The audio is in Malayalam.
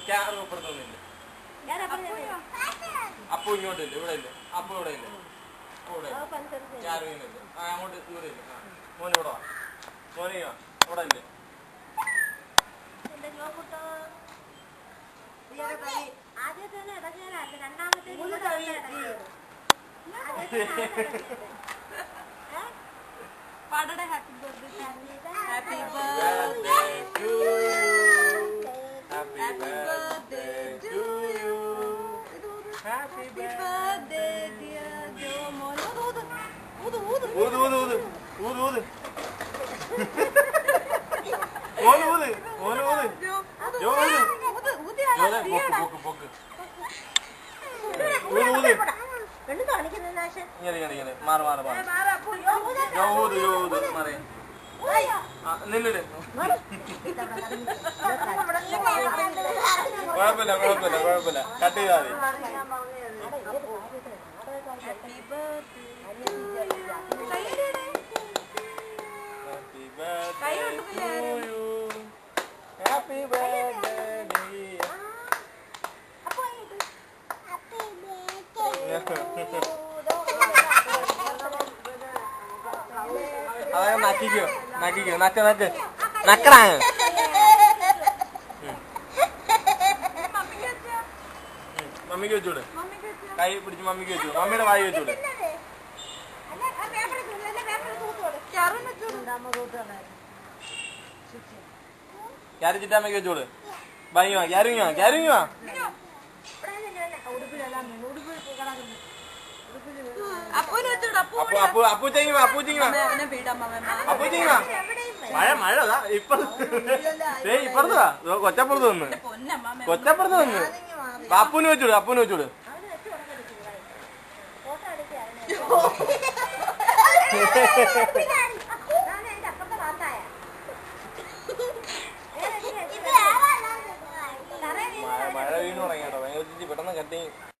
ക്യാമറ ഇപ്പുറത്തൊന്നുമില്ല. അപ്പു ഇങ്ങോട്ടില്ല, ഇവിടെ ഇല്ല. അപ്പു ഇവിടെ ഇല്ല, ഇവിടെ ക്യാറില്ല. അങ്ങോട്ട് ഇവിടെ ഇല്ല. മോന് ഇവിടെ വാ, മോനെ ഇവിടെ ഇല്ല. ആദ്യത്തെ രണ്ടാമത്തെ പാടടെ happy birthday happy birthday to happy birthday to you happy birthday dear Jo മോനോ ഊത് ഊത് ഊത് ഊത് ഊത് ഊത് ഊത് ഊത് മോൻ ഊത് മോൻ ഊത് ജോ ഊത് ഊത് ഊതിയാ പൊക്ക് പൊക്ക് ഊത് ഊത് പെണ്ണ് കാണിക്കുന്ന നാശൻ ഇങ്ങനെ ഇങ്ങനെ ഇങ്ങനെ മാറ് മാറ് മാറ് ജോ ഊത് ജോ ഊത് മാറ് നിന്നിട് കുഴപ്പമില്ല കുഴപ്പമില്ല കുഴപ്പമില്ല കട്ട് ചെയ്താൽ ഹാപ്പി അതൊക്കെ നക്കിക്കോ നക്കിക്കോ നക്ക് നക്ക് നക്കടാ മമ്മിക്ക് വെച്ചൂടെ കൈ പിടിച്ച് മമ്മിക്ക് വെച്ചു മമ്മിയുടെ വായി വെച്ചൂടെ ക്യാരി ചിറ്റാമ്മയ്ക്ക് വെച്ചോളൂ ഭംഗി വാ ക്യാരിങ് വാ ക്യാരിങ് വാ അപ്പു ചെയ്യുക അപ്പു ചെയ്യുക അപ്പു ചെയ്യുക മഴ മഴ ഇപ്പുറത്താ കൊച്ചപ്പുറത്ത് വന്ന് കൊച്ചപ്പുറത്ത് വന്ന് അപ്പൂന് വെച്ചോട് അപ്പൂന് വെച്ചോട് മഴ വീണ് തുടങ്ങിയോ ഭയങ്കര പെട്ടെന്ന് കട്ടി